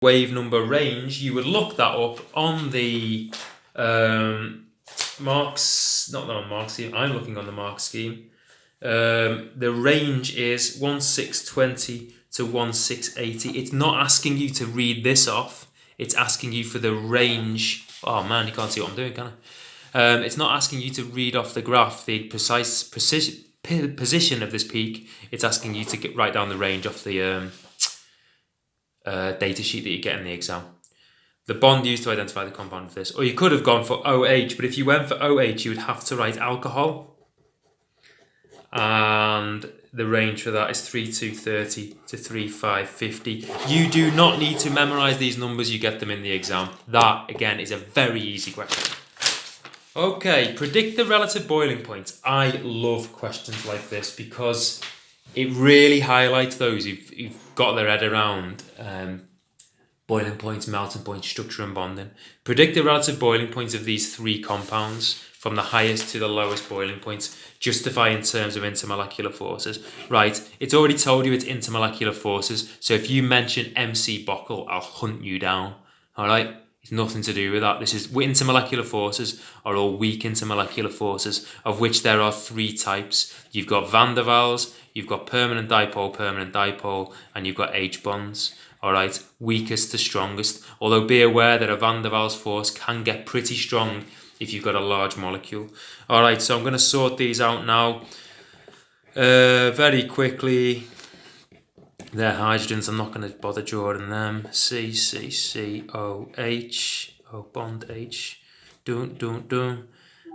wave number range, you would look that up on the Marx, not on Marx scheme, I'm looking on the Marx scheme. The range is 1620 to 1680. It's not asking you to read this off, it's asking you for the range. Oh man, you can't see what I'm doing, can I? It's not asking you to read off the graph the precise position of this peak. It's asking you to write down the range off the data sheet that you get in the exam. The bond used to identify the compound of this. Or you could have gone for OH, but if you went for OH, you would have to write alcohol. And the range for that is 3230 to 3550. You do not need to memorize these numbers, you get them in the exam. That, again, is a very easy question. Okay, predict the relative boiling point. I love questions like this because it really highlights those who've got their head around boiling points, melting points, structure and bonding. Predict the relative boiling points of these three compounds from the highest to the lowest boiling points. Justify in terms of intermolecular forces. Right, it's already told you it's intermolecular forces, so if you mention MC Bockel, I'll hunt you down. Alright? It's nothing to do with that. This is intermolecular forces are all weak intermolecular forces, of which there are three types. You've got van der Waals, you've got permanent dipole, and you've got H bonds. Alright, weakest to strongest. Although be aware that a van der Waals force can get pretty strong if you've got a large molecule. Alright, so I'm going to sort these out now. Very quickly. They're hydrogens, I'm not going to bother drawing them. C, C, C, O, H, O bond H, dun.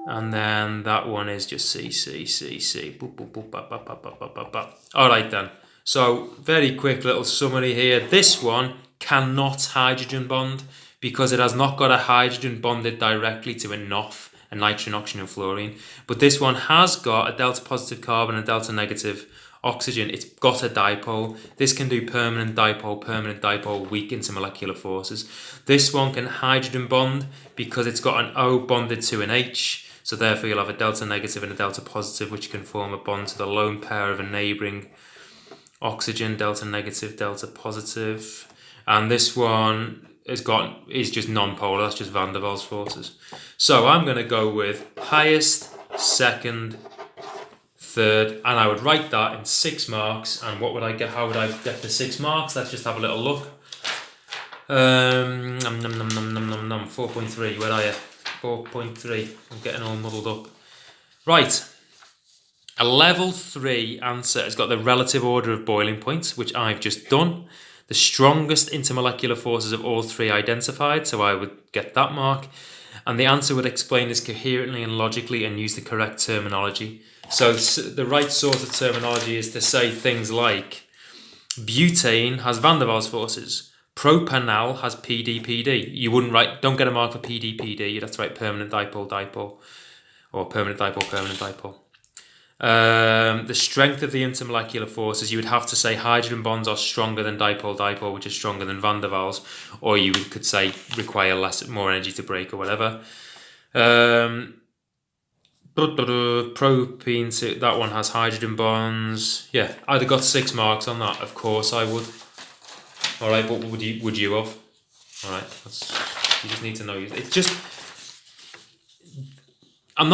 And then that one is just C, C, C, C. Boop, boop, boop, bop, bop, bop, bop, bop, bop, bop. Alright then. So, very quick little summary here. This one cannot hydrogen bond because it has not got a hydrogen bonded directly to a NOF, a nitrogen, oxygen, and fluorine. But this one has got a delta positive carbon and delta negative oxygen. It's got a dipole. This can do permanent dipole, weak intermolecular forces. This one can hydrogen bond because it's got an O bonded to an H. So therefore you'll have a delta negative and a delta positive, which can form a bond to the lone pair of a neighbouring oxygen, delta negative, delta positive. And this one is just non-polar, that's just van der Waals forces. So I'm going to go with highest, second, third, and I would write that in 6 marks. And what would I get? How would I get the 6 marks? Let's just have a little look. 4.3. Where are you? 4.3. I'm getting all muddled up. Right. A level 3 answer has got the relative order of boiling points, which I've just done. The strongest intermolecular forces of all three identified, so I would get that mark. And the answer would explain this coherently and logically and use the correct terminology. So the right sort of terminology is to say things like butane has van der Waals forces, propanol has PD-PD. You wouldn't write, don't get a mark for PD-PD, you'd have to write permanent dipole, or permanent dipole. The strength of the intermolecular forces, you would have to say hydrogen bonds are stronger than dipole, which is stronger than van der Waals, or you could say require more energy to break or whatever. Propene, that one has hydrogen bonds. Yeah, I'd have got 6 marks on that. Of course I would. Alright, what would you have? Alright, you just need to know. It's just, I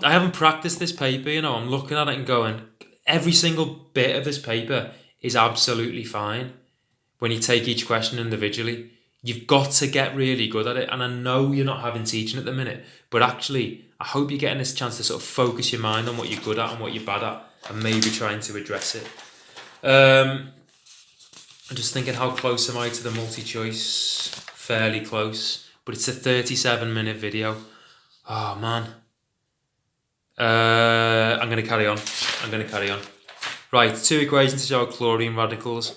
haven't practiced this paper, I'm looking at it and going, every single bit of this paper is absolutely fine when you take each question individually. You've got to get really good at it, and I know you're not having teaching at the minute, but actually, I hope you're getting this chance to sort of focus your mind on what you're good at and what you're bad at, and maybe trying to address it. I'm just thinking, how close am I to the multi-choice? Fairly close, but it's a 37-minute video. Oh man. I'm going to carry on. Right, 2 equations to show chlorine radicals.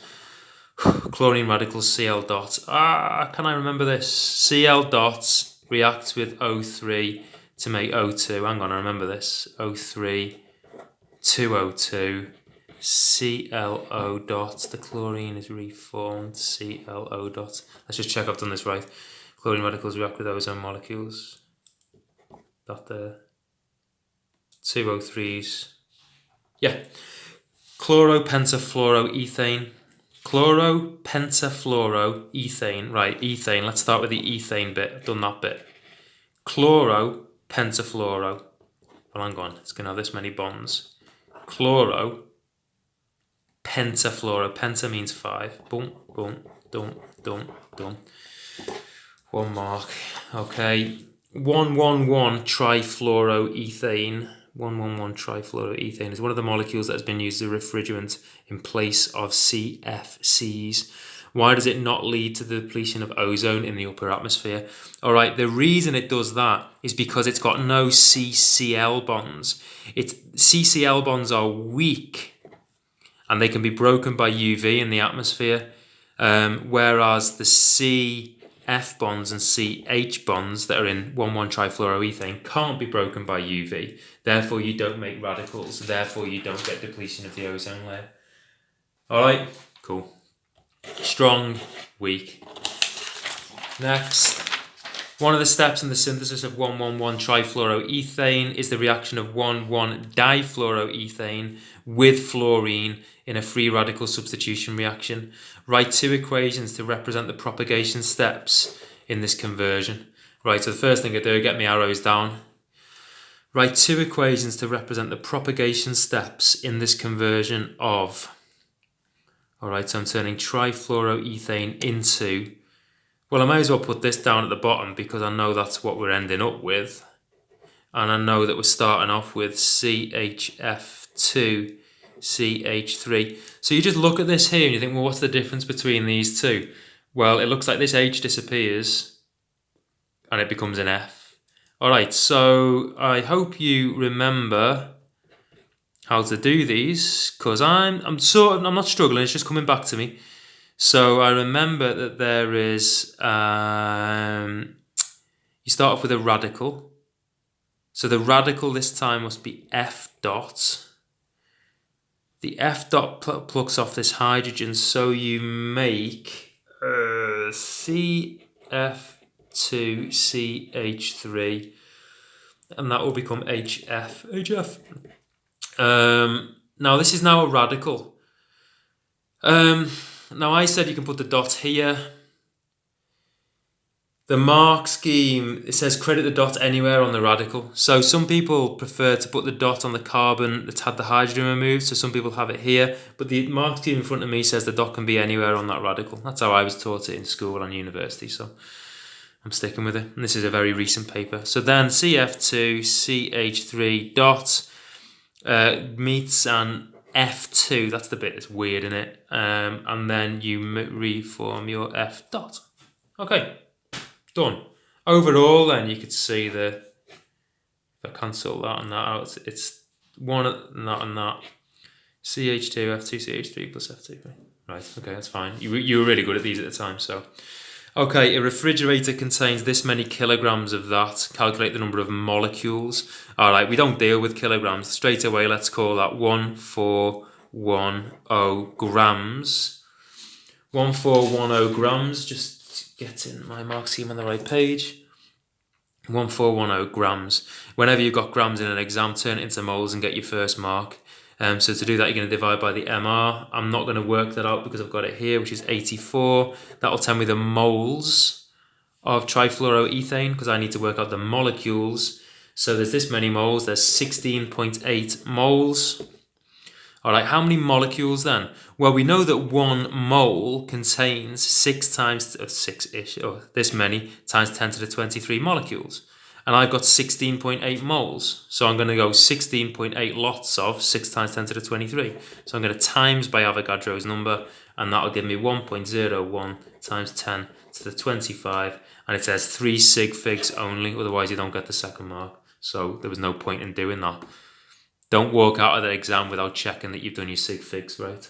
Chlorine radicals Cl dot. Can I remember this? Cl dot reacts with O3 to make O2. Hang on, I remember this. O3, 2O2, ClO dot. The chlorine is reformed, ClO dot. Let's just check I've done this right. Chlorine radicals react with ozone molecules. That there. 2O3s. Yeah. Chloropentafluoroethane. Chloropentafluoroethane. Right, ethane. Let's start with the ethane bit. I've done that bit. Chloropentafluoro. Well, hang on. It's going to have this many bonds. Chloropentafluoro. Penta means 5. Boom, boom, dum, dum, dum. 1 mark. Okay. 111 trifluoroethane. 111 trifluoroethane is one of the molecules that has been used as a refrigerant in place of CFCs. Why does it not lead to the depletion of ozone in the upper atmosphere? All right, the reason it does that is because it's got no CCl bonds. CCl bonds are weak and they can be broken by UV in the atmosphere, whereas the CF bonds and CH bonds that are in 1,1 trifluoroethane can't be broken by UV. Therefore, you don't make radicals. Therefore, you don't get depletion of the ozone layer. All right, cool. Strong, weak. Next, one of the steps in the synthesis of 1,1 trifluoroethane is the reaction of 1,1 difluoroethane with fluorine in a free radical substitution reaction. Write 2 equations to represent the propagation steps in this conversion. Right, so the first thing I do, get my arrows down. Write 2 equations to represent the propagation steps in this conversion of... Alright, so I'm turning trifluoroethane into... Well, I may as well put this down at the bottom because I know that's what we're ending up with. And I know that we're starting off with CHF2, CH3. So you just look at this here and you think, well, what's the difference between these two? Well, it looks like this H disappears and it becomes an F. Alright, so I hope you remember how to do these because I'm not struggling, it's just coming back to me. So I remember that there is, you start off with a radical. So the radical this time must be F dot. The F dot plucks off this hydrogen, so you make CF2CH3, and that will become HF. Now this is now a radical. Now I said you can put the dot here. The mark scheme, it says credit the dot anywhere on the radical. So some people prefer to put the dot on the carbon that's had the hydrogen removed. So some people have it here. But the mark scheme in front of me says the dot can be anywhere on that radical. That's how I was taught it in school and university. So I'm sticking with it. And this is a very recent paper. So then CF2CH3 dot meets an F2, that's the bit that's weird in it, and then you reform your F dot. Okay, done. Overall, then you could see if I cancel that and that out, it's one and that. CH2, F2, CH3 plus F2. Right, okay, that's fine. You were really good at these at the time, so. Okay, a refrigerator contains this many kilograms of that. Calculate the number of molecules. All right, we don't deal with kilograms. Straight away, let's call that 1410 grams. 1410 grams, just getting my mark scheme on the right page. 1410 grams. Whenever you've got grams in an exam, turn it into moles and get your first mark. So to do that, you're going to divide by the MR. I'm not going to work that out because I've got it here, which is 84. That'll tell me the moles of trifluoroethane because I need to work out the molecules. So there's this many moles. There's 16.8 moles. All right, how many molecules then? Well, we know that 1 mole contains 6-ish, or this many, times 10 to the 23 molecules. And I've got 16.8 moles. So I'm going to go 16.8 lots of 6 times 10 to the 23. So I'm going to times by Avogadro's number, and that'll give me 1.01 times 10 to the 25. And it says 3 sig figs only, otherwise you don't get the second mark. So there was no point in doing that. Don't walk out of the exam without checking that you've done your sig figs right.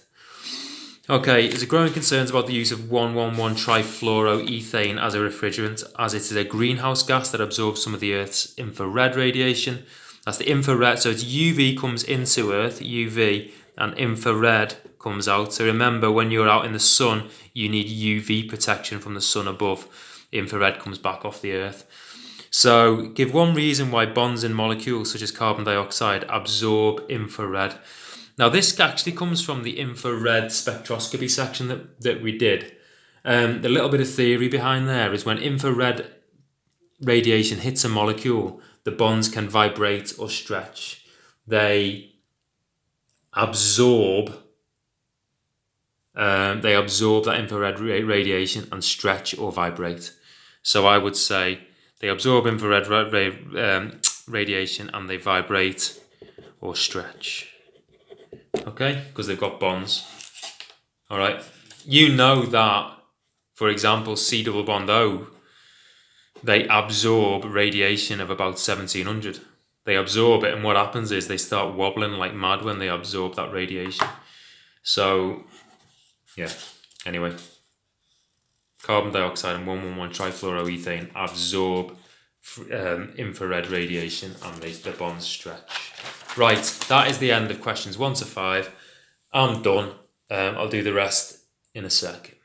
Okay, there's a growing concerns about the use of 1,1,1 trifluoroethane as a refrigerant, as it is a greenhouse gas that absorbs some of the Earth's infrared radiation. That's the infrared, so it's UV comes into Earth, UV, and infrared comes out. So remember, when you're out in the sun, you need UV protection from the sun above. Infrared comes back off the Earth. So give one reason why bonds in molecules such as carbon dioxide absorb infrared. Now this actually comes from the infrared spectroscopy section that we did. The little bit of theory behind there is when infrared radiation hits a molecule, the bonds can vibrate or stretch. They absorb that infrared radiation and stretch or vibrate. So I would say they absorb infrared radiation and they vibrate or stretch. Okay, because they've got bonds. All right, you know that, for example, C double bond O, they absorb radiation of about 1700. They absorb it, and what happens is they start wobbling like mad when they absorb that radiation. So, yeah, anyway, carbon dioxide and 1,1,1-trifluoroethane absorb infrared radiation and the bonds stretch. Right, that is the end of questions 1 to 5. I'm done. I'll do the rest in a sec.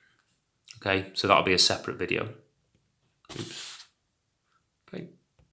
Okay, so that'll be a separate video.